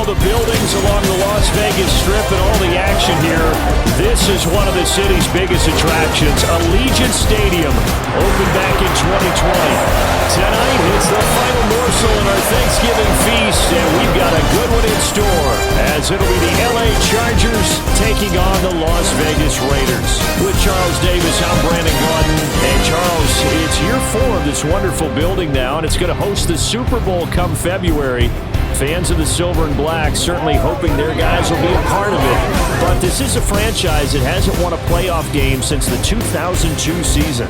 the buildings along the Las Vegas Strip and all the action here, this is one of the city's biggest attractions. Allegiant Stadium opened back in 2020. Tonight, it's the final morsel in our Thanksgiving feast, and we've got a good one in store, as it'll be the LA Chargers taking on the Las Vegas Raiders. With Charles Davis, I'm Brandon Gaudin. And Charles, it's year 4 of this wonderful building now, and it's going to host the Super Bowl come February. Fans of the Silver and Black certainly hoping their guys will be a part of it. But this is a franchise that hasn't won a playoff game since the 2002 season.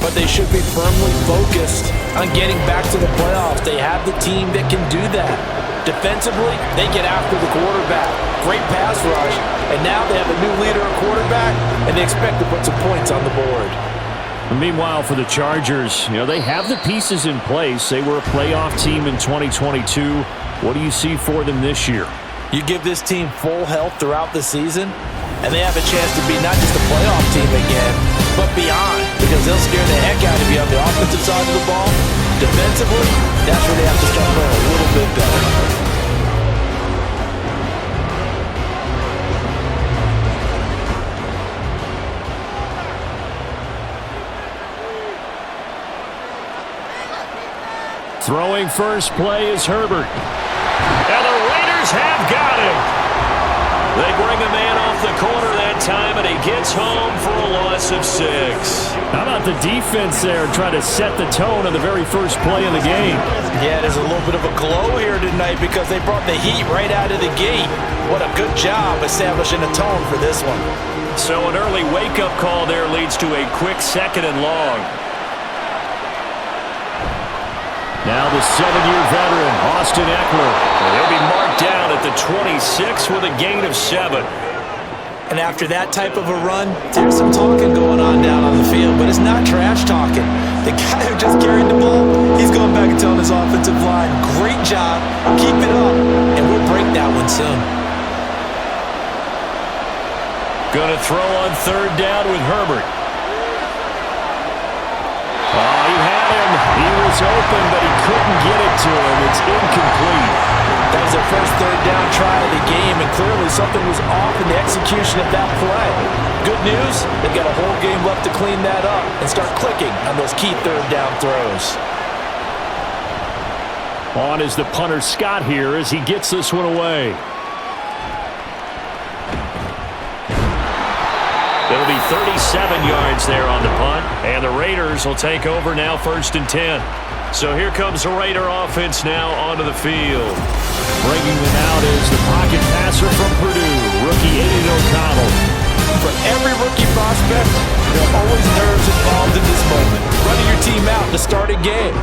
But they should be firmly focused on getting back to the playoffs. They have the team that can do that. Defensively, they get after the quarterback. Great pass rush, and now they have a new leader at quarterback, and they expect to put some points on the board. Meanwhile, for the Chargers, they have the pieces in place. They were a playoff team in 2022. What do you see for them this year? You give this team full health throughout the season, and they have a chance to be not just a playoff team again, but beyond, because they'll scare the heck out of you on the offensive side of the ball. Defensively, that's where they have to start playing a little bit better. Throwing first play is Herbert. And the Raiders have got him. They bring a man off the corner that time, and he gets home for a loss of 6. How about the defense there trying to set the tone on the very first play of the game? Yeah, there's a little bit of a glow here tonight because they brought the heat right out of the gate. What a good job establishing a tone for this one. So an early wake-up call there leads to a quick 2nd and long. Now the 7-year veteran, Austin Eckler. He'll be marked down at the 26 with a gain of 7. And after that type of a run, there's some talking going on down on the field, but it's not trash talking. The guy who just carried the ball, he's going back and telling his offensive line, great job, keep it up, and we'll break that one soon. Gonna throw on 3rd down with Herbert. Oh, he had him. He was open, but he couldn't get it to him. It's incomplete. That was their first 3rd down try of the game, and clearly something was off in the execution of that play. Good news, they've got a whole game left to clean that up and start clicking on those key 3rd down throws. On is the punter Scott here as he gets this one away. It'll be 37 yards there on the punt, and the Raiders will take over now 1st and 10. So here comes the Raider offense now onto the field. Bringing them out is the pocket passer from Purdue, rookie Aiden O'Connell. For every rookie prospect, there are always nerves involved in this moment. Running your team out to start a game.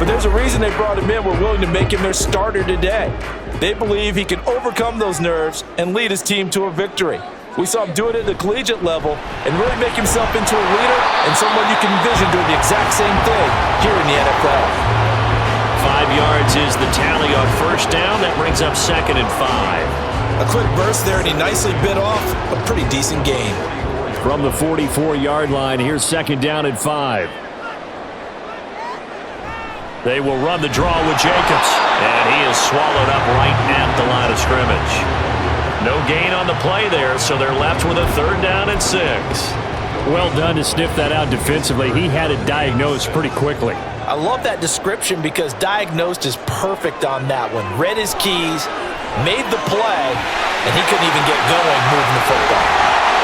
But there's a reason they brought him in. We're willing to make him their starter today. They believe he can overcome those nerves and lead his team to a victory. We saw him do it at the collegiate level and really make himself into a leader and someone you can envision doing the exact same thing here in the NFL. 5 yards is the tally on 1st down. That brings up 2nd and 5. A quick burst there, and he nicely bit off a pretty decent gain. From the 44-yard line, here's 2nd down and 5. They will run the draw with Jacobs, and he is swallowed up right at the line of scrimmage. No gain on the play there, so they're left with a 3rd down and 6. Well done to sniff that out defensively. He had it diagnosed pretty quickly. I love that description because diagnosed is perfect on that one. Read his keys, made the play, and he couldn't even get going moving the football.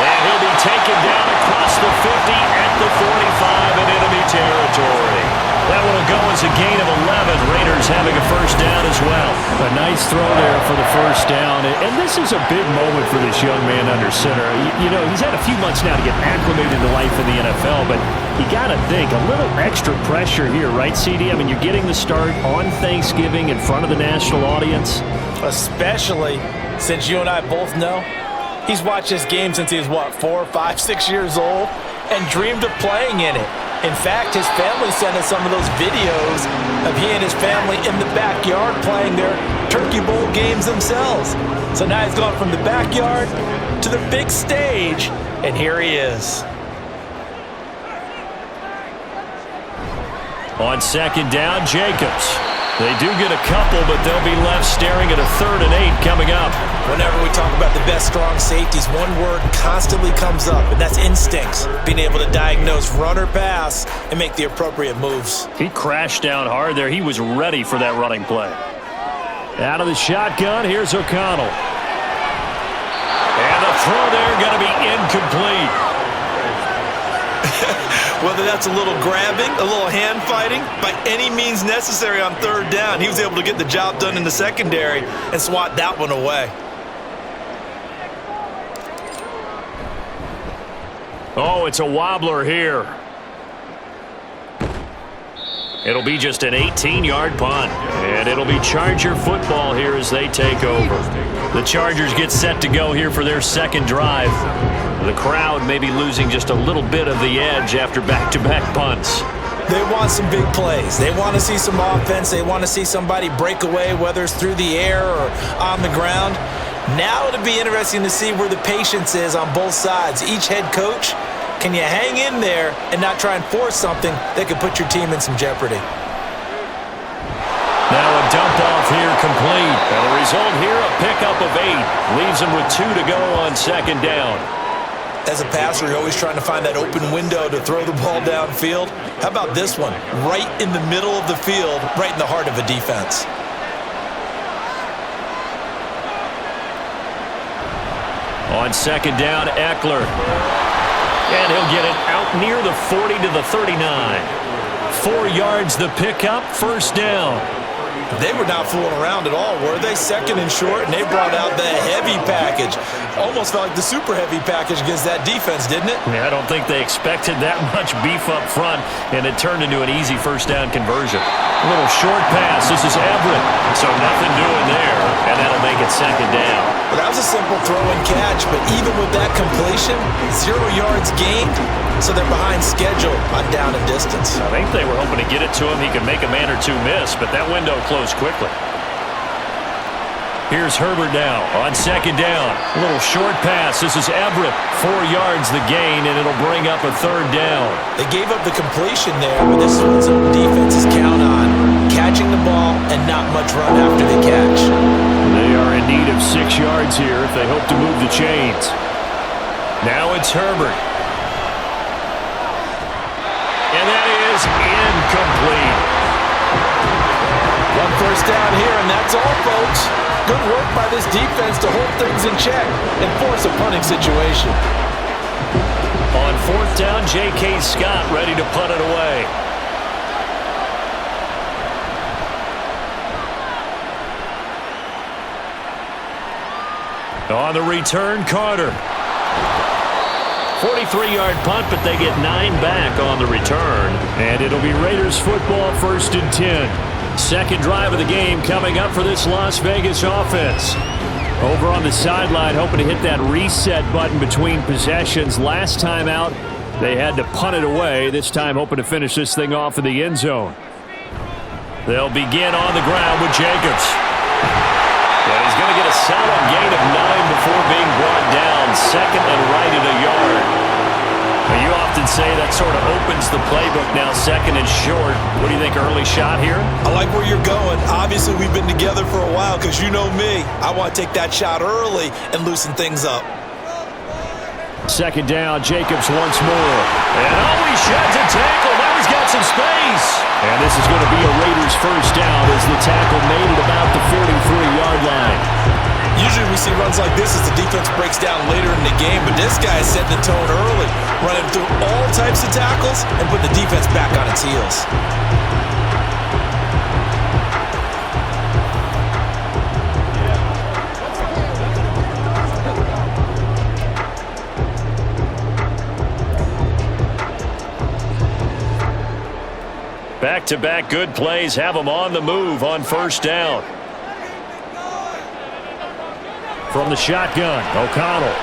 And he'll be taken down across the 50 at the 45 in enemy territory. That one will go as a gain of 11. Raiders having a 1st down as well. A nice throw there for the 1st down. And this is a big moment for this young man under center. He's had a few months now to get acclimated to life in the NFL, but you got to think, a little extra pressure here, right, CD? I mean, you're getting the start on Thanksgiving in front of the national audience. Especially since you and I both know he's watched this game since he was, 4, 5, 6 years old and dreamed of playing in it. In fact, his family sent us some of those videos of he and his family in the backyard playing their Turkey Bowl games themselves. So now he's gone from the backyard to the big stage, and here he is. On 2nd down, Jacobs. They do get a couple, but they'll be left staring at a 3rd and 8 coming up. Whenever we talk about the best strong safeties, one word constantly comes up, and that's instincts. Being able to diagnose run or pass and make the appropriate moves. He crashed down hard there. He was ready for that running play. Out of the shotgun, here's O'Connell. And the throw there going to be incomplete. Whether that's a little grabbing, a little hand fighting, by any means necessary on 3rd down, he was able to get the job done in the secondary and swat that one away. Oh, it's a wobbler here. It'll be just an 18-yard punt, and it'll be Charger football here as they take over. The Chargers get set to go here for their 2nd drive. The crowd may be losing just a little bit of the edge after back-to-back punts. They want some big plays. They want to see some offense. They want to see somebody break away, whether it's through the air or on the ground. Now it'll be interesting to see where the patience is on both sides. Each head coach, can you hang in there and not try and force something that could put your team in some jeopardy? Now a dump off here complete. And the result here, a pickup of 8. Leaves them with 2 to go on 2nd down. As a passer, you're always trying to find that open window to throw the ball downfield. How about this one? Right in the middle of the field, right in the heart of a defense. On 2nd down, Eckler. And he'll get it out near the 40 to the 39. 4 yards the pickup, 1st down. They were not fooling around at all, were they? 2nd and short, and they brought out the heavy package. Almost felt like the super heavy package against that defense, didn't it? Yeah, I don't think they expected that much beef up front, and it turned into an easy 1st down conversion. A little short pass. This is Everett. So nothing doing there, and that'll make it 2nd down. Well, that was a simple throw and catch, but even with that completion, 0 yards gained, so they're behind schedule on down and distance. I think they were hoping to get it to him. He could make a man or 2 miss, but that window closed quickly. Here's Herbert now on 2nd down. A little short pass. This is Everett. 4 yards the gain, and it'll bring up a 3rd down. They gave up the completion there, but this is what some defenses count on. Catching the ball and not much run after the catch. They are in need of 6 yards here if they hope to move the chains. Now it's Herbert. And that is incomplete. 1 first down here, and that's all, folks. Good work by this defense to hold things in check and force a punting situation. On 4th down, J.K. Scott ready to punt it away. On the return, Carter. 43-yard punt, but they get 9 back on the return. And it'll be Raiders football, 1st and 10. 2nd drive of the game coming up for this Las Vegas offense. Over on the sideline, hoping to hit that reset button between possessions. Last time out, they had to punt it away. This time hoping to finish this thing off in the end zone. They'll begin on the ground with Jacobs. And he's going to get a solid gain of 9 before being brought down. 2nd and right at a yard. Well, you often say that sort of opens the playbook now, 2nd and short. What do you think, early shot here? I like where you're going. Obviously, we've been together for a while because you know me. I want to take that shot early and loosen things up. 2nd down, Jacobs once more. And he sheds a tackle. Now he's got some space. And this is going to be a Raiders 1st down as the tackle made it about the 43-yard line. Usually we see runs like this as the defense breaks down later in the game, but this guy is setting the tone early, running through all types of tackles and putting the defense back on its heels. Back-to-back good plays have them on the move on 1st down. From the shotgun, O'Connell.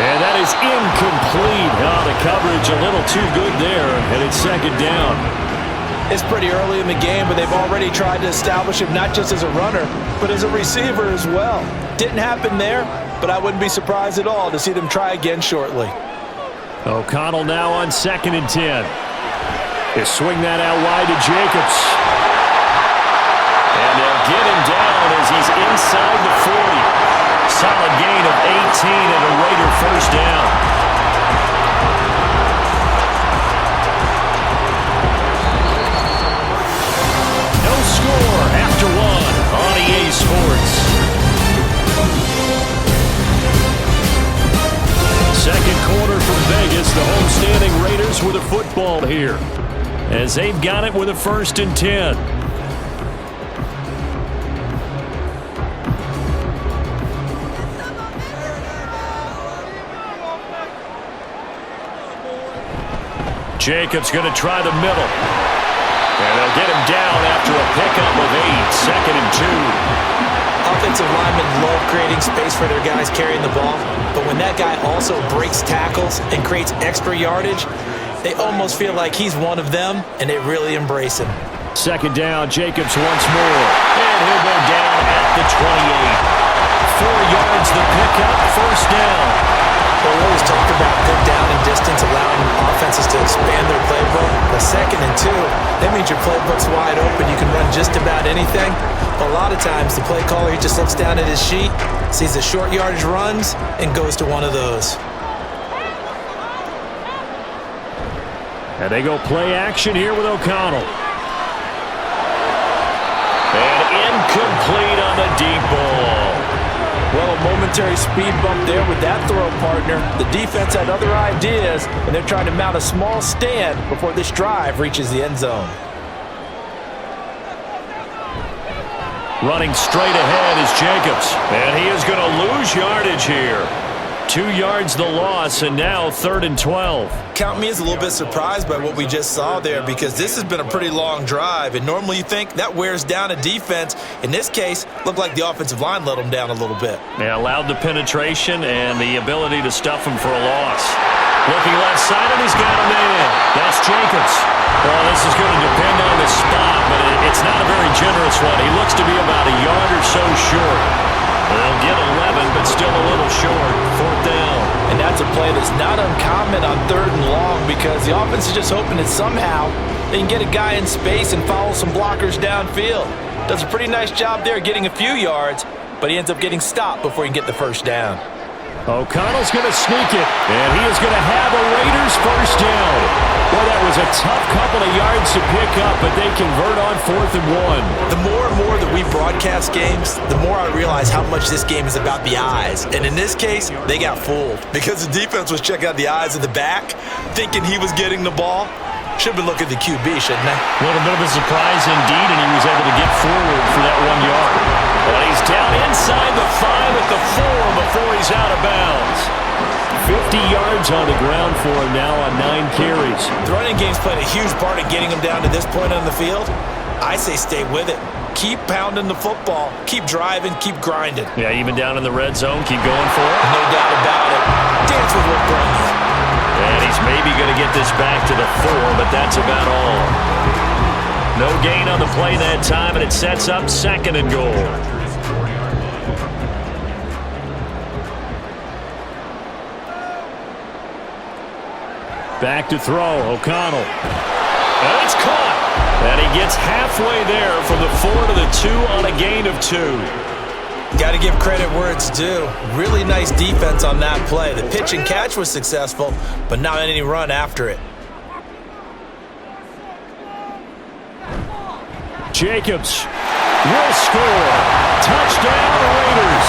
And that is incomplete. Oh, the coverage a little too good there, and it's 2nd down. It's pretty early in the game, but they've already tried to establish him not just as a runner, but as a receiver as well. Didn't happen there, but I wouldn't be surprised at all to see them try again shortly. O'Connell now on 2nd and 10. They swing that out wide to Jacobs. get him down as he's inside the 40. Solid gain of 18 and a Raider first down. No score after one on EA Sports. Second quarter from Vegas. The homestanding Raiders with a football here, as they've got it with a 1st and 10. Jacobs going to try the middle. And they'll get him down after a pickup of 8. 2nd and 2. Offensive linemen love creating space for their guys carrying the ball, but when that guy also breaks tackles and creates extra yardage, they almost feel like he's one of them, and they really embrace him. 2nd down, Jacobs once more. And he'll go down at the 28. 4 yards the pickup, 1st down. Well, we always talk about good down and distance, allowing offenses to expand their playbook. But 2nd and 2, that means your playbook's wide open. You can run just about anything. But a lot of times, the play caller, he just looks down at his sheet, sees the short yardage runs, and goes to one of those. And they go play action here with O'Connell. And incomplete on the deep ball. Well, a momentary speed bump there with that throw, partner. The defense had other ideas, and they're trying to mount a small stand before this drive reaches the end zone. Running straight ahead is Jacobs. And he is going to lose yardage here. 2 yards the loss, and now 3rd and 12. Count me as a little bit surprised by what we just saw there, because this has been a pretty long drive, and normally you think that wears down a defense. In this case, looked like the offensive line let them down a little bit. They allowed the penetration and the ability to stuff him for a loss. Looking left side, and he's got him in. That's Jacobs. Well, this is going to depend on the spot, but it's not a very generous one. He looks to be about a yard or so short. They'll get 11, but still a little short. 4th down. And that's a play that's not uncommon on 3rd and long, because the offense is just hoping that somehow they can get a guy in space and follow some blockers downfield. Does a pretty nice job there getting a few yards, but he ends up getting stopped before he can get the 1st down. O'Connell's going to sneak it, and he is going to have a Raiders 1st down. Well, that was a tough couple of yards to pick up, but they convert on 4th and 1. The more and more that we broadcast games, the more I realize how much this game is about the eyes. And in this case, they got fooled, because the defense was checking out the eyes of the back, thinking he was getting the ball. Should have been looking at the QB, shouldn't they? A little bit of a surprise indeed, and he was able to get forward for that 1 yard. But he's down inside the 5 at the 4 before he's out of bounds. 50 yards on the ground for him now on 9 carries. The running game's played a huge part in getting him down to this point on the field. I say stay with it. Keep pounding the football. Keep driving. Keep grinding. Yeah, even down in the red zone, keep going for it. No doubt about it. Dance with what brings you. And he's maybe going to get this back to the 4, but that's about all. No gain on the play that time, and it sets up 2nd and goal. Back to throw, O'Connell. And it's caught. And he gets halfway there from the 4 to the 2 on a gain of 2. Got to give credit where it's due. Really nice defense on that play. The pitch and catch was successful, but not any run after it. Jacobs will score. Touchdown, Raiders.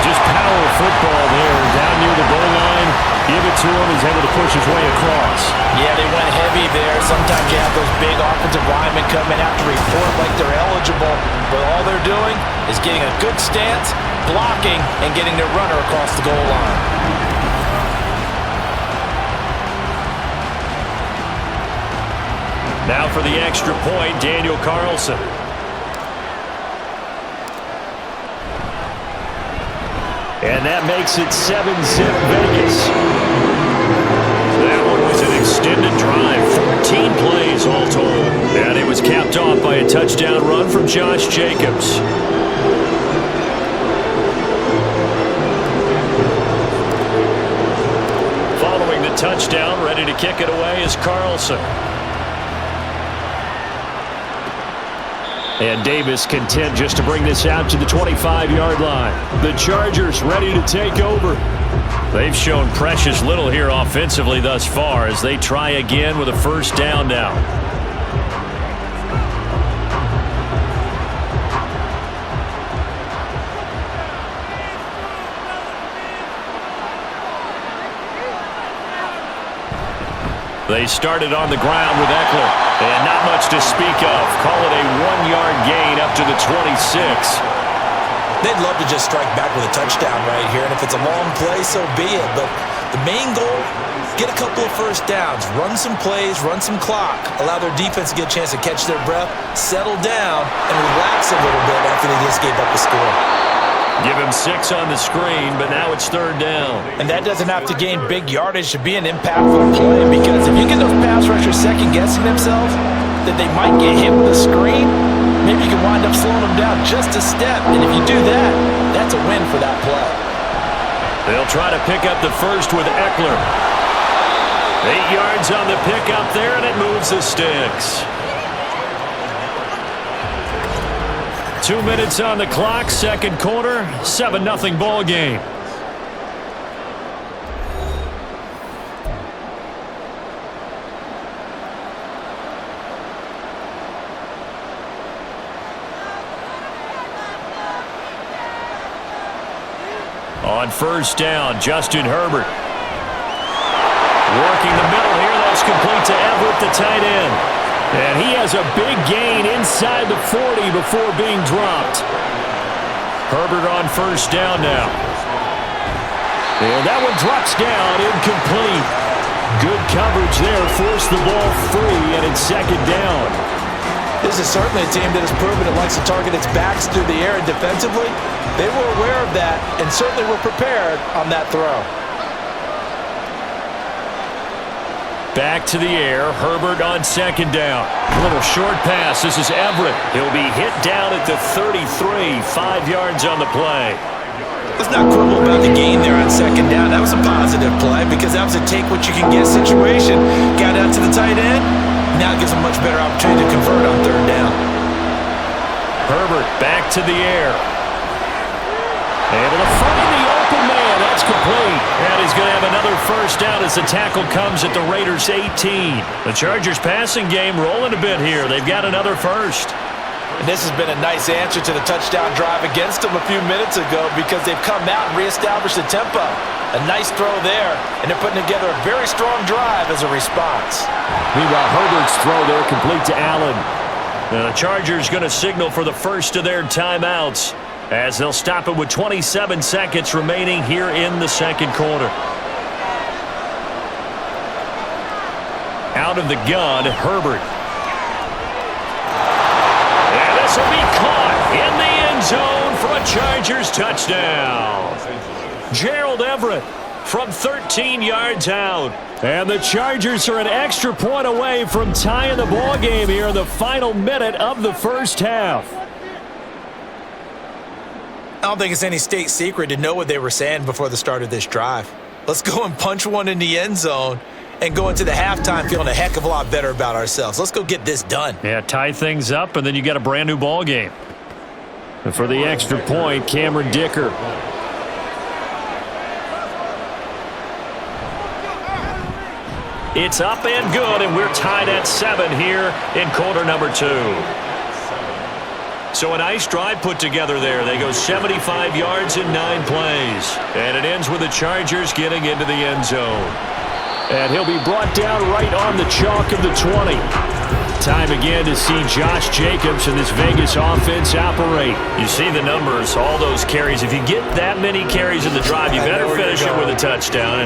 Just power football there. Down near the goal line. Give it to him. He's able to push his way across. Yeah, they went heavy there. Sometimes you have those big offensive linemen come in, have to report like they're eligible, but all they're doing is getting a good stance, blocking, and getting their runner across the goal line. Now for the extra point, Daniel Carlson. And that makes it 7-zip Vegas. That one was an extended drive, 14 plays all told. And it was capped off by a touchdown run from Josh Jacobs. Following the touchdown, ready to kick it away is Carlson. And Davis content just to bring this out to the 25-yard line. The Chargers ready to take over. They've shown precious little here offensively thus far as they try again with a first down now. They started on the ground with Eckler, and not much to speak of. Call it a 1-yard gain up to the 26. They'd love to just strike back with a touchdown right here, and if it's a long play, so be it. But the main goal, get a couple of first downs, run some plays, run some clock, allow their defense to get a chance to catch their breath, settle down, and relax a little bit after they just gave up a score. Give him 6 on the screen, but now it's 3rd down. And that doesn't have to gain big yardage to be an impactful play, because if you get those pass rushers second-guessing themselves that they might get hit with a screen, maybe you can wind up slowing them down just a step. And if you do that, that's a win for that play. They'll try to pick up the first with Eckler. 8 yards on the pickup there, and it moves the sticks. 2 minutes on the clock, second quarter, 7-0 ball game. On first down, Justin Herbert. Working the middle here, that's complete to Everett, the tight end. And he has a big gain inside the 40 before being dropped. Herbert on first down now. And that one drops down, incomplete. Good coverage there, forced the ball free, and it's second down. This is certainly a team that has proven it likes to target its backs through the air, and defensively, they were aware of that and certainly were prepared on that throw. Back to the air, Herbert on second down. A little short pass, this is Everett. He'll be hit down at the 33, 5 yards on the play. Let's not quibble about the gain there on second down. That was a positive play because that was a take-what-you-can-get situation. Got out to the tight end. Now it gives them a much better opportunity to convert on third down. Herbert back to the air. Able to find the open man. That's complete. And he's going to have another first down as the tackle comes at the Raiders' 18. The Chargers passing game rolling a bit here. They've got another first. And this has been a nice answer to the touchdown drive against them a few minutes ago because they've come out and reestablished the tempo. A nice throw there, and they're putting together a very strong drive as a response. Meanwhile, Herbert's throw there complete to Allen. The Chargers going to signal for the first of their timeouts as they'll stop it with 27 seconds remaining here in the second quarter. Out of the gun, Herbert. And this will be caught in the end zone for a Chargers touchdown. Gerald Everett from 13 yards out. And the Chargers are an extra point away from tying the ball game here in the final minute of the first half. I don't think it's any state secret to know what they were saying before the start of this drive. Let's go and punch one in the end zone and go into the halftime feeling a heck of a lot better about ourselves. Let's go get this done. Yeah, tie things up, and then you got a brand new ball game. And for the extra point, Cameron Dicker. It's up and good, and we're tied at 7 here in quarter number 2. So a nice drive put together there. They go 75 yards in 9 plays. And it ends with the Chargers getting into the end zone. And he'll be brought down right on the chalk of the 20. Time again to see Josh Jacobs and this Vegas offense operate. You see the numbers, all those carries. If you get that many carries in the drive, you better finish it with a touchdown,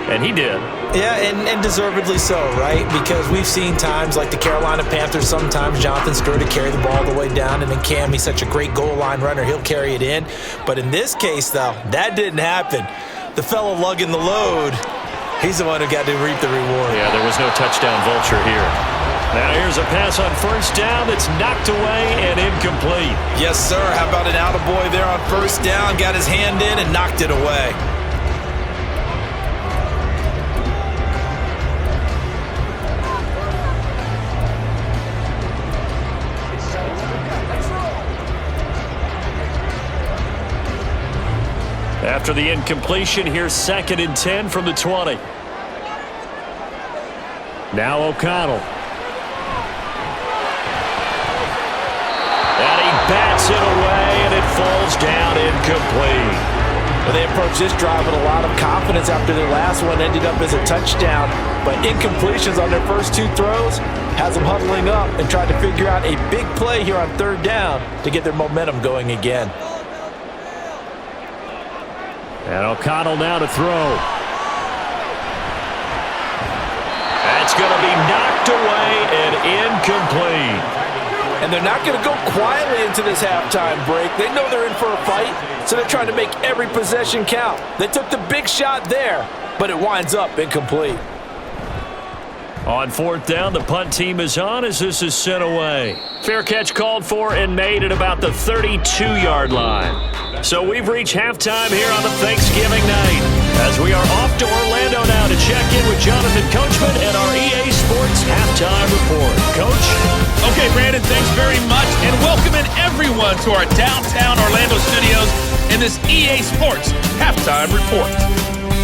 and he did. Yeah, and deservedly so, right? Because we've seen times like the Carolina Panthers, sometimes Jonathan Stewart to carry the ball all the way down, and then Cam, he's such a great goal line runner, he'll carry it in. But in this case, though, that didn't happen. The fellow lugging the load, he's the one who got to reap the reward. Yeah, there was no touchdown vulture here. Now here's a pass on first down that's knocked away and incomplete. Yes, sir. How about an attaboy there on first down? Got his hand in and knocked it away. After the incompletion, here's 2nd and 10 from the 20. Now O'Connell. And he bats it away, and it falls down incomplete. Well, they approached this drive with a lot of confidence after their last one ended up as a touchdown. But incompletions on their first 2 throws has them huddling up and trying to figure out a big play here on 3rd down to get their momentum going again. And O'Connell now to throw. That's going to be knocked away and incomplete. And they're not going to go quietly into this halftime break. They know they're in for a fight, so they're trying to make every possession count. They took the big shot there, but it winds up incomplete. On 4th down, the punt team is on as this is sent away. Fair catch called for and made at about the 32-yard line. So we've reached halftime here on the Thanksgiving night as we are off to Orlando now to check in with Jonathan Coachman and our EA Sports Halftime Report. Coach? Okay, Brandon, thanks very much, and welcoming everyone to our downtown Orlando studios in this EA Sports Halftime Report.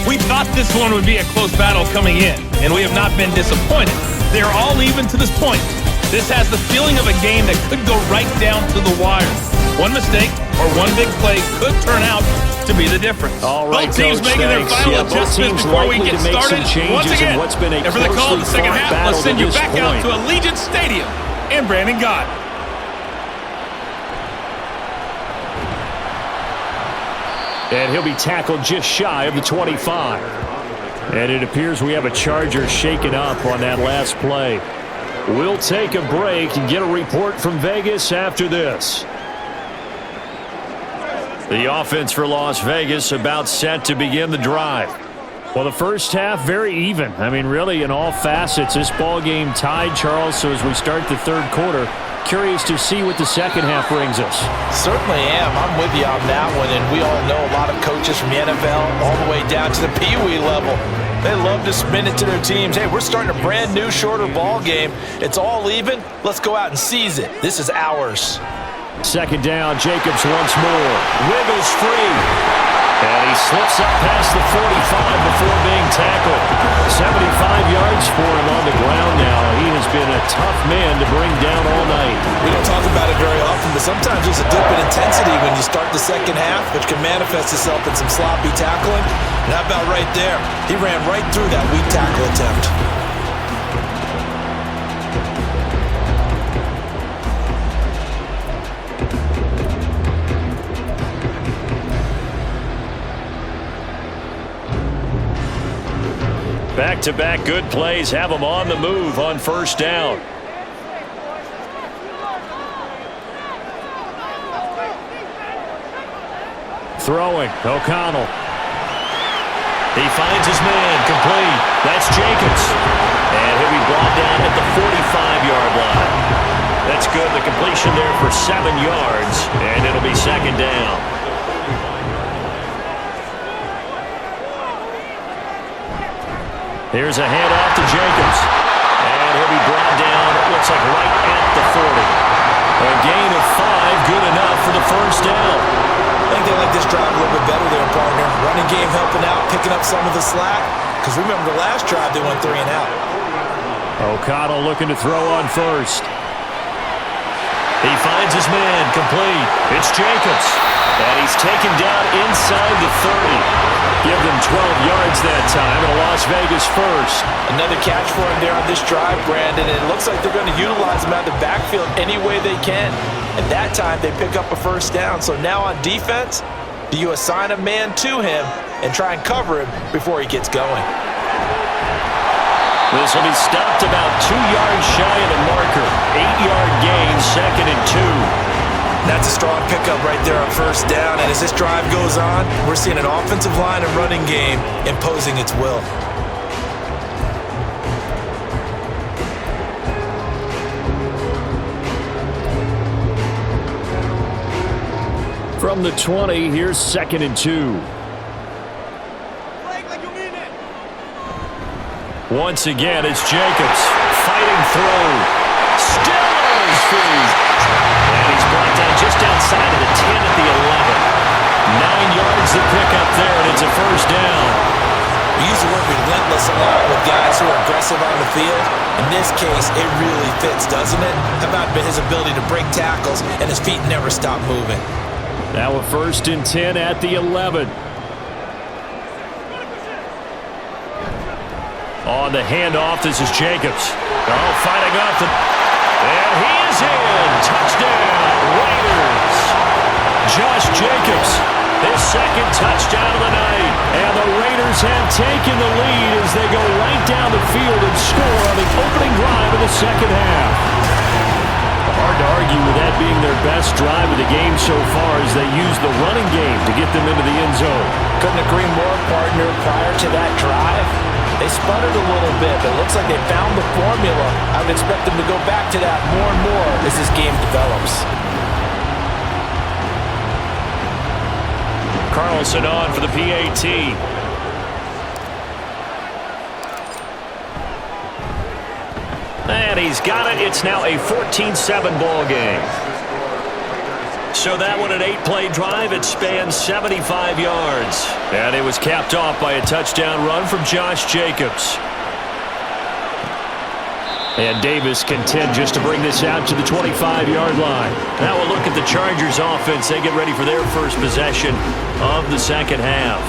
We thought this one would be a close battle coming in, and we have not been disappointed. They are all even to this point. This has the feeling of a game that could go right down to the wire. One mistake or one big play could turn out to be the difference. All right, both teams Coach, making their final adjustments before we get started. Once again, and for the call of the second half, let's send you back out to Allegiant Stadium and Brandon Gott. And he'll be tackled just shy of the 25. And it appears we have a Charger shaken up on that last play. We'll take a break and get a report from Vegas after this. The offense for Las Vegas about set to begin the drive. Well, the first half, very even. I mean, really, in all facets, this ball game tied, Charles. So as we start the 3rd quarter, curious to see what the second half brings us. Certainly am. I'm with you on that one, and we all know a lot of coaches from the NFL all the way down to the Pee Wee level. They love to spin it to their teams. Hey, we're starting a brand new, shorter ball game. It's all even. Let's go out and seize it. This is ours. 2nd down, Jacobs once more. Wiggles free. And he slips up past the 45 before being tackled. 75 yards for him on the ground now. He has been a tough man to bring down all night. We don't talk about it very often, but sometimes there's a dip in intensity when you start the second half, which can manifest itself in some sloppy tackling. And how about right there? He ran right through that weak tackle attempt. Back-to-back good plays have them on the move on 1st down. Throwing, O'Connell. He finds his man, complete. That's Jacobs. And he'll be brought down at the 45-yard line. That's good. The completion there for 7 yards, and it'll be 2nd down. Here's a handoff to Jacobs. And he'll be brought down, it looks like right at the 40. A gain of 5, good enough for the 1st down. I think they like this drive a little bit better there, partner. Running game helping out, picking up some of the slack. Because remember, the last drive, they went 3 and out. O'Connell looking to throw on 1st. He finds his man, complete. It's Jacobs. And he's taken down inside the 30. Give them 12 yards that time, and a Las Vegas 1st. Another catch for him there on this drive, Brandon, and it looks like they're going to utilize him out of the backfield any way they can. At that time, they pick up a 1st down. So now on defense, do you assign a man to him and try and cover him before he gets going? This will be stopped about 2 yards shy of the marker. 8-yard gain, 2nd and 2. That's a strong pickup right there on 1st down, and as this drive goes on, we're seeing an offensive line and running game imposing its will. From the 20, here's 2nd and 2. Once again, it's Jacobs fighting through. Still on his feet. And he's brought down just outside of the 10 at the 11. 9 yards to pick up there, and it's a first down. We use the word relentless a lot with guys who are aggressive on the field. In this case, it really fits, doesn't it? How about his ability to break tackles and his feet never stop moving? Now a 1st and 10 at the 11. On the handoff, this is Jacobs. Oh, fighting up. And he is in. Touchdown, Raiders. Josh Jacobs, his 2nd touchdown of the night. And the Raiders have taken the lead as they go right down the field and score on the opening drive of the 2nd half. Hard to argue with that being their best drive of the game so far as they use the running game to get them into the end zone. Couldn't agree more, partner. Prior to that drive, they sputtered a little bit, but it looks like they found the formula. I would expect them to go back to that more and more as this game develops. Carlson on for the PAT. And he's got it. It's now a 14-7 ball game. So that one, an 8-play drive. It spans 75 yards. And it was capped off by a touchdown run from Josh Jacobs. And Davis content just to bring this out to the 25-yard line. Now we'll look at the Chargers offense. They get ready for their first possession of the 2nd half.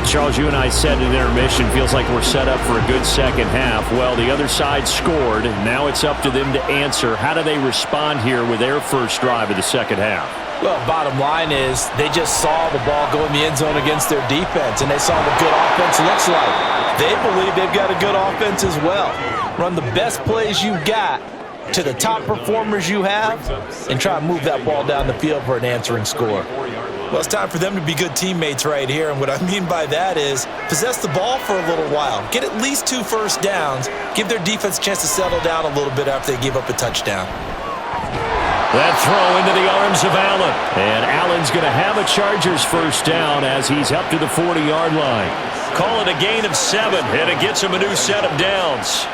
Charles, you and I said in intermission, feels like we're set up for a good 2nd half. Well, the other side scored. Now it's up to them to answer. How do they respond here with their first drive of the 2nd half? Well, bottom line is they just saw the ball go in the end zone against their defense, and they saw what good offense looks like. They believe they've got a good offense as well. Run the best plays you've got to the top performers you have and try to move that ball down the field for an answering score. Well, it's time for them to be good teammates right here, and what I mean by that is possess the ball for a little while. Get at least 2 first downs. Give their defense a chance to settle down a little bit after they give up a touchdown. That throw into the arms of Allen. And Allen's going to have a Chargers first down as he's up to the 40-yard line. Call it a gain of 7, and it gets him a new set of downs.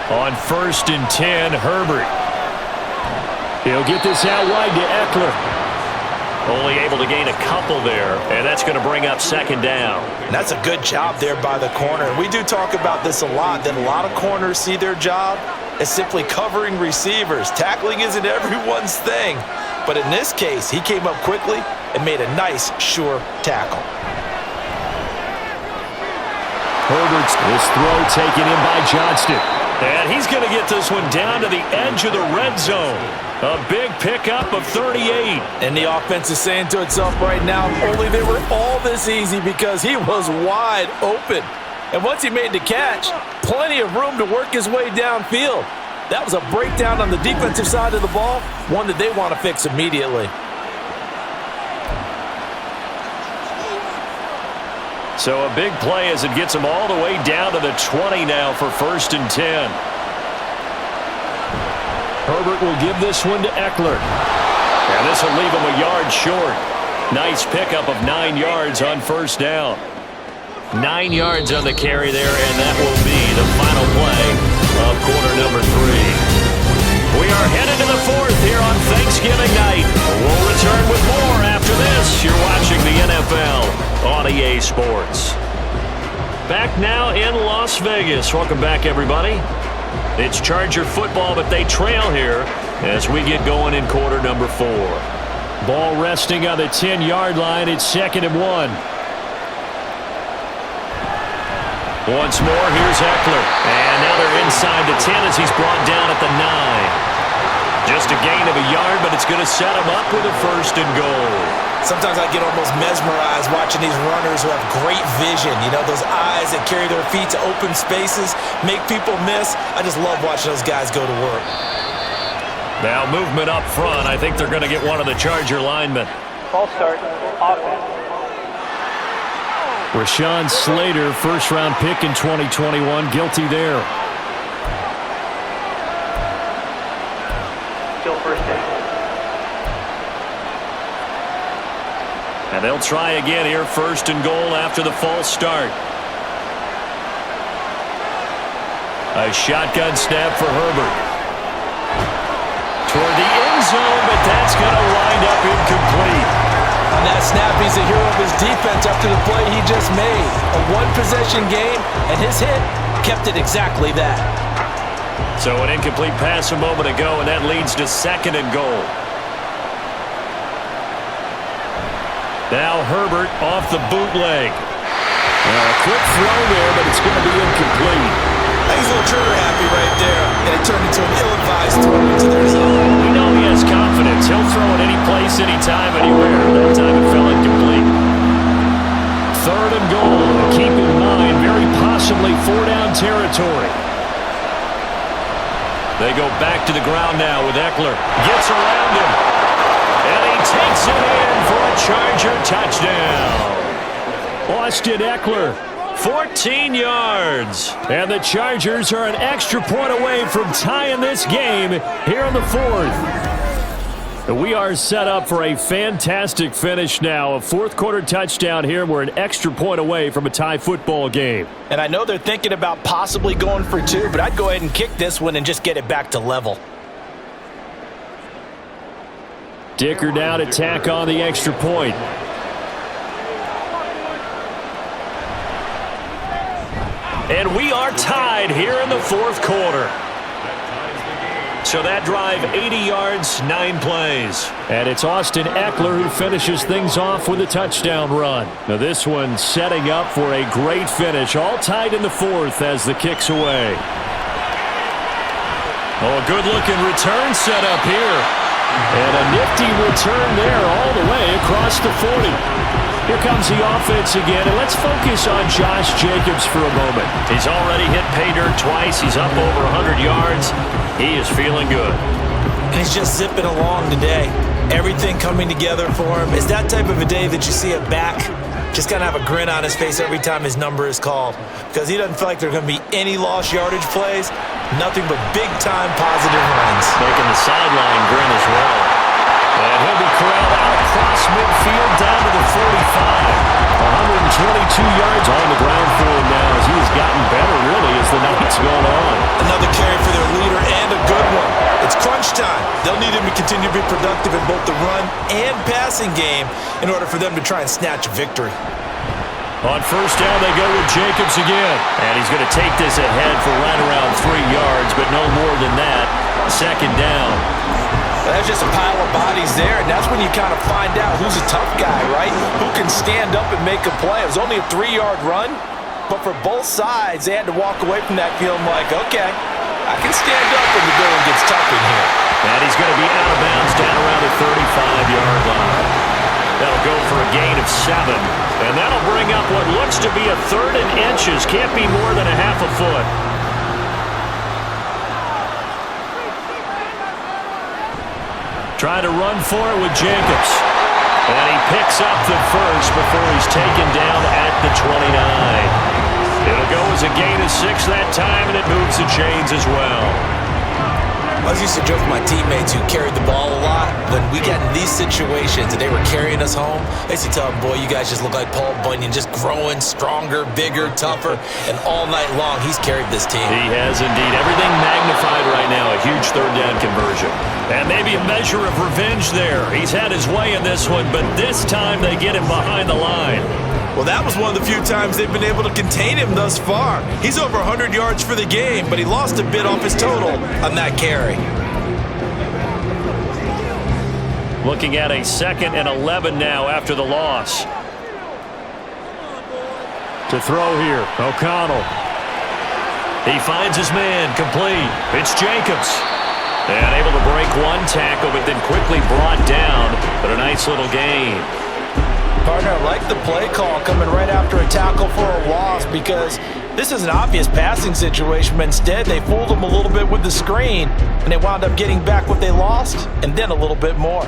On 1st and 10, Herbert. He'll get this out wide to Eckler. Only able to gain a couple there, and that's going to bring up 2nd down. And that's a good job there by the corner. We do talk about this a lot, that a lot of corners see their job as simply covering receivers. Tackling isn't everyone's thing. But in this case, he came up quickly and made a nice, sure tackle. Herbert's this throw taken in by Johnston. And he's going to get this one down to the edge of the red zone. A big pickup of 38. And the offense is saying to itself right now, only they were all this easy because he was wide open. And once he made the catch, plenty of room to work his way downfield. That was a breakdown on the defensive side of the ball, one that they want to fix immediately. So a big play as it gets him all the way down to the 20 now for 1st and 10. Herbert will give this one to Eckler. And this will leave him a yard short. Nice pickup of 9 yards on 1st down. 9 yards on the carry there, and that will be the final play of quarter number 3. We are headed to the 4th here on Thanksgiving night. We'll return with more after this. You're watching the NFL on EA Sports. Back now in Las Vegas. Welcome back, everybody. It's Charger football, but they trail here as we get going in quarter number 4. Ball resting on the 10-yard line. It's 2nd and 1. Once more, here's Eckler. And now they're inside the 10 as he's brought down at the 9. Just a gain of a yard, but it's going to set him up with a 1st and goal. Sometimes I get almost mesmerized watching these runners who have great vision. You know, those eyes that carry their feet to open spaces, make people miss. I just love watching those guys go to work. Now movement up front. I think they're going to get one of the Charger linemen. False start, offense. Rashawn Slater, first-round pick in 2021, guilty there. Still 1st down. And they'll try again here, 1st and goal after the false start. A shotgun snap for Herbert. Toward the end zone, but that's going to wind up incomplete. On that snap, he's a hero of his defense after the play he just made. A one-possession game, and his hit kept it exactly that. So an incomplete pass a moment ago, and that leads to 2nd and goal. Now Herbert off the bootleg. A quick throw there, but it's going to be incomplete. He's a little trigger happy right there, and it turned into an ill-advised throw into their zone. We know he has confidence. He'll throw it any place, anytime, anywhere. That time it fell incomplete. 3rd and goal. Keep in mind, very possibly 4-down territory. They go back to the ground now with Eckler. Gets around him. And he takes it in for a Charger touchdown. Austin Eckler, 14 yards. And the Chargers are an extra point away from tying this game here in the 4th. We are set up for a fantastic finish now. A 4th-quarter touchdown here. We're an extra point away from a tie football game. And I know they're thinking about possibly going for 2, but I'd go ahead and kick this one and just get it back to level. Dicker now to tack on the extra point. And we are tied here in the 4th quarter. So that drive, 80 yards, 9 plays. And it's Austin Eckler who finishes things off with a touchdown run. Now this one setting up for a great finish. All tied in the 4th as the kick's away. Oh, a good-looking return set up here. And a nifty return there all the way across the 40. Here comes the offense again, and let's focus on Josh Jacobs for a moment. He's already hit pay dirt twice. He's up over 100 yards. He is feeling good. And he's just zipping along today. Everything coming together for him. It's that type of a day that you see a back just kind of have a grin on his face every time his number is called, because he doesn't feel like there are going to be any lost yardage plays, nothing but big-time positive runs. Making the sideline grin as well. And he'll be corralled out across midfield down to the 45. 122 yards on the ground for him now as he's gotten better, really, as the night's gone on. Another carry for their leader and a good one. It's crunch time. They'll need him to continue to be productive in both the run and passing game in order for them to try and snatch a victory. On 1st down, they go with Jacobs again. And he's going to take this ahead for right around 3 yards, but no more than that. 2nd down. That's just a pile of bodies there, and that's when you kind of find out who's a tough guy, right? Who can stand up and make a play. It was only a 3-yard run, but for both sides, they had to walk away from that feeling like, okay, I can stand up when the going gets tough in here. And he's going to be out of bounds down around the 35-yard line. That'll go for a gain of 7. And that'll bring up what looks to be a 3rd and inches. Can't be more than a half a foot. Trying to run for it with Jacobs. And he picks up the first before he's taken down at the 29. It'll go as a gain of 6 that time, and it moves the chains as well. I used to joke with my teammates who carried the ball a lot. When we got in these situations and they were carrying us home, I used to tell them, boy, you guys just look like Paul Bunyan, just growing stronger, bigger, tougher, and all night long he's carried this team. He has indeed. Everything magnified right now, a huge 3rd down conversion. And maybe a measure of revenge there. He's had his way in this one, but this time they get him behind the line. Well, that was one of the few times they've been able to contain him thus far. He's over 100 yards for the game, but he lost a bit off his total on that carry. Looking at a 2nd and 11 now after the loss. To throw here, O'Connell. He finds his man, complete. It's Jacobs. And able to break one tackle, but then quickly brought down. But a nice little gain. Partner, I like the play call coming right after a tackle for a loss, because this is an obvious passing situation, but instead they fooled him a little bit with the screen, and they wound up getting back what they lost, and then a little bit more.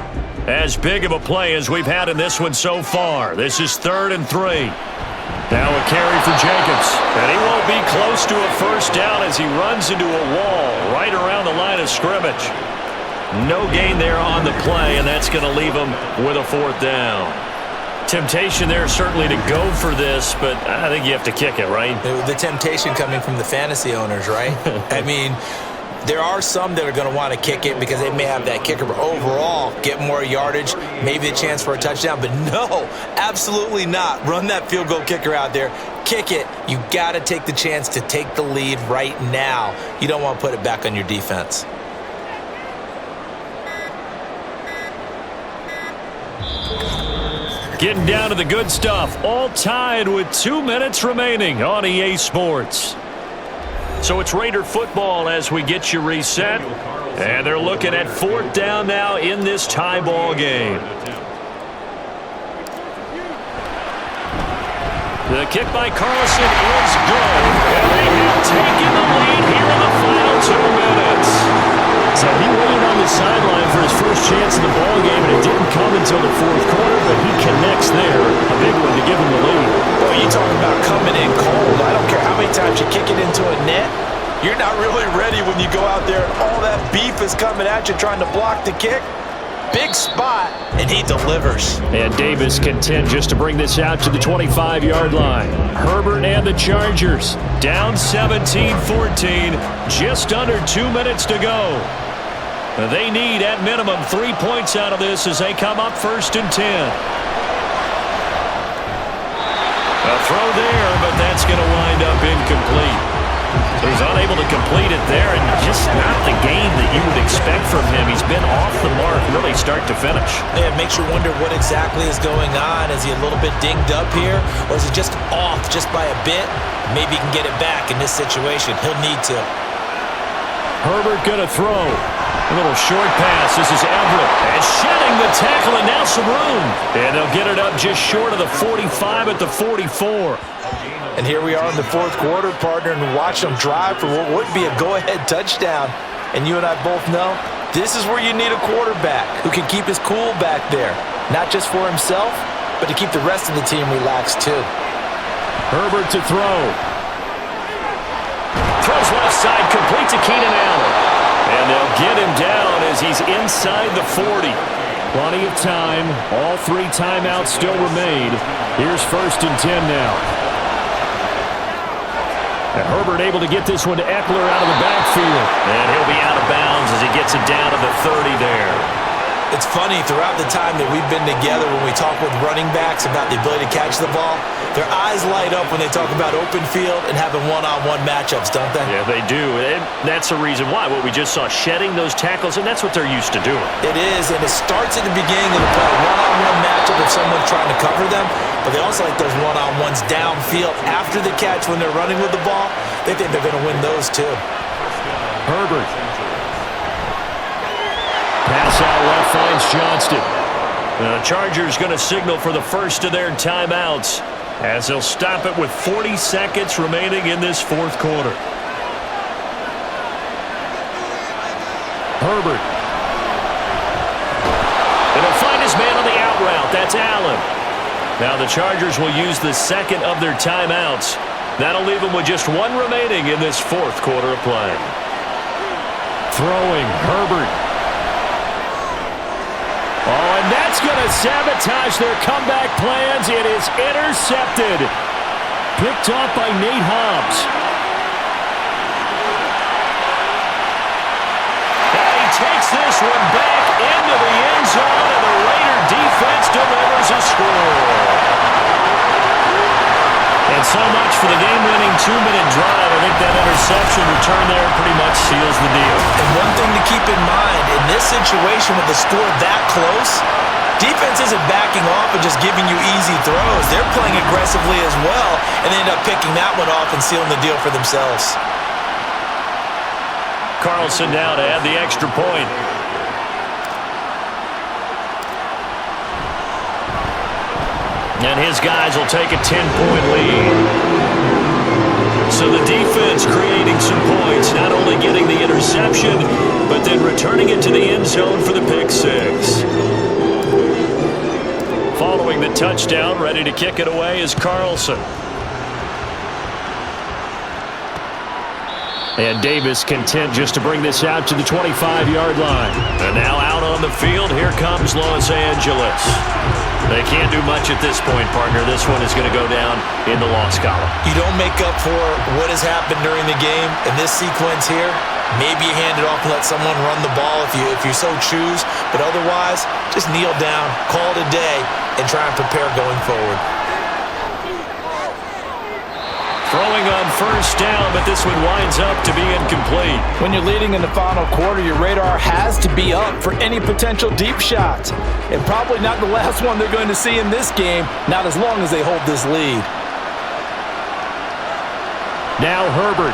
As big of a play as we've had in this one so far. This is 3rd and 3. Now a carry for Jacobs, and he won't be close to a 1st down as he runs into a wall right around the line of scrimmage. No gain there on the play, and that's going to leave him with a 4th down. Temptation there certainly to go for this, but I think you have to kick it, right? The temptation coming from the fantasy owners, right? I mean, there are some that are going to want to kick it because they may have that kicker, but overall, get more yardage, maybe a chance for a touchdown. But no, absolutely not. Run that field goal kicker out there. Kick it. You got to take the chance to take the lead right now. You don't want to put it back on your defense. Getting down to the good stuff. All tied with 2 minutes remaining on EA Sports. So it's Raider football as we get you reset. And they're looking at 4th down now in this tie ball game. The kick by Carlson is good. And they have taken the lead here in the final 2 minutes. So he waited on the sideline for his first chance in the ball game, and it didn't come until the 4th quarter, but he connects there. A big one to give him the lead. Boy, you talking about coming in cold. I don't care how many times you kick it into a net. You're not really ready when you go out there and all that beef is coming at you trying to block the kick. Big spot, and he delivers. And Davis content just to bring this out to the 25-yard line. Herbert and the Chargers down 17-14, just under 2 minutes to go. They need, at minimum, 3 points out of this as they come up 1st and 10. A throw there, but that's going to wind up incomplete. He's unable to complete it there, and just not the game that you would expect from him. He's been off the mark really start to finish. Yeah, it makes you wonder what exactly is going on. Is he a little bit dinged up here, or is he just off just by a bit? Maybe he can get it back in this situation. He'll need to. Herbert going to throw. A little short pass. This is Everett. And shedding the tackle, and now some room. And they'll get it up just short of the 45 at the 44. And here we are in the 4th quarter, partner, and watch them drive for what would be a go-ahead touchdown. And you and I both know this is where you need a quarterback who can keep his cool back there. Not just for himself, but to keep the rest of the team relaxed too. Herbert to throw. Throws left side, complete to Keenan Allen. And they'll get him down as he's inside the 40. Plenty of time. All 3 timeouts still remain. Here's 1st and 10 now. And Herbert able to get this one to Eckler out of the backfield. And he'll be out of bounds as he gets it down to the 30 there. It's funny, throughout the time that we've been together, when we talk with running backs about the ability to catch the ball, their eyes light up when they talk about open field and having one-on-one matchups, don't they? Yeah, they do. And that's the reason why. What we just saw, shedding those tackles, and that's what they're used to doing. It is, and it starts at the beginning of the play. One-on-one matchup if someone's trying to cover them, but they also like those one-on-ones downfield after the catch when they're running with the ball. They think they're going to win those too. Herbert. Pass out left finds Johnston. The Chargers going to signal for the first of their timeouts as they'll stop it with 40 seconds remaining in this 4th quarter. Herbert. And he'll find his man on the out route. That's Allen. Now the Chargers will use the second of their timeouts. That'll leave them with just 1 remaining in this 4th quarter of play. Throwing, Herbert. Oh, and that's going to sabotage their comeback plans. It is intercepted. Picked off by Nate Hobbs. And he takes this one back into the end zone, and the Raider defense delivers a score. And so much for the game-winning 2-minute drive. I think that interception return there pretty much seals the deal. And one thing to keep in mind, in this situation with the score that close, defense isn't backing off and just giving you easy throws. They're playing aggressively as well, and they end up picking that one off and sealing the deal for themselves. Carlson now to add the extra point. And his guys will take a 10-point lead. So the defense creating some points, not only getting the interception, but then returning it to the end zone for the pick 6. Following the touchdown, ready to kick it away is Carlson. And Davis content just to bring this out to the 25-yard line. And now out on the field, here comes Los Angeles. They can't do much at this point, partner. This one is going to go down in the loss column. You don't make up for what has happened during the game. In this sequence here, maybe you hand it off and let someone run the ball if you so choose. But otherwise, just kneel down, call it a day, and try and prepare going forward. Throwing on first down, but this one winds up to be incomplete. When you're leading in the final quarter, your radar has to be up for any potential deep shots. And probably not the last one they're going to see in this game, not as long as they hold this lead. Now Herbert.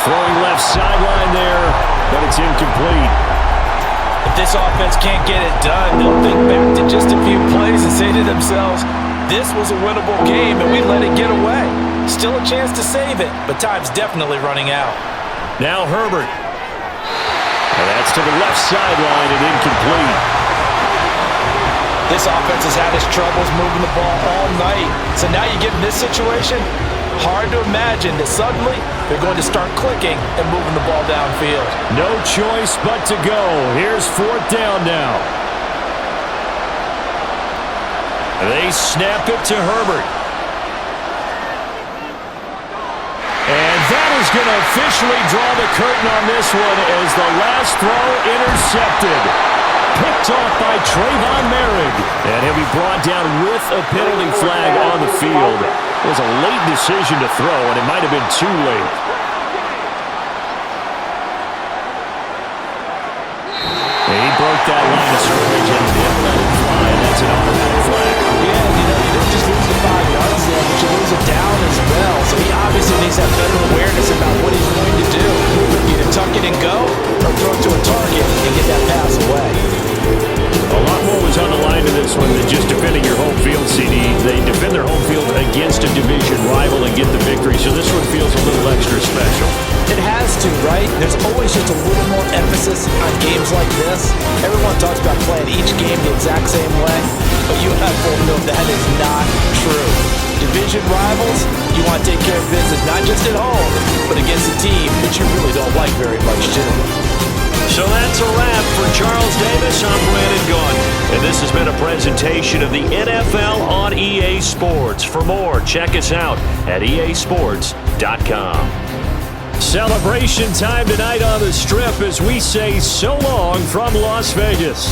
Throwing left sideline there, but it's incomplete. If this offense can't get it done, they'll think back to just a few plays and say to themselves, this was a winnable game and we let it get away. Still a chance to save it, but time's definitely running out. Now Herbert. And that's to the left sideline and incomplete. This offense has had its troubles moving the ball all night. So now you get in this situation, hard to imagine that suddenly they're going to start clicking and moving the ball downfield. No choice but to go. Here's fourth down now. They snap it to Herbert. And that is going to officially draw the curtain on this one as the last throw intercepted. Picked off by Trayvon Merrick. And he'll be brought down with a penalty flag on the field. It was a late decision to throw, and it might have been too late. And he broke that line of scrimmage and didn't let it fly. That's an automatic flag. Yeah, you don't just lose the 5 yards there, but you lose it down as well. So he obviously needs to have better awareness about what he's going to do. Either tuck it and go, or throw it to a target and get that pass away. A lot more was on the line in this one than just defending your home field, CD. They defend their home field against a division rival and get the victory, so this one feels a little extra special. It has to, right? There's always just a little more emphasis on games like this. Everyone talks about playing each game the exact same way, but you and I both know that is not true. Division rivals, you want to take care of business not just at home, but against a team that you really don't like very much, too. So that's a wrap for Charles Davis. I'm Brandon Gaudin, and this has been a presentation of the NFL on EA Sports. For more, check us out at easports.com. Celebration time tonight on the Strip as we say so long from Las Vegas.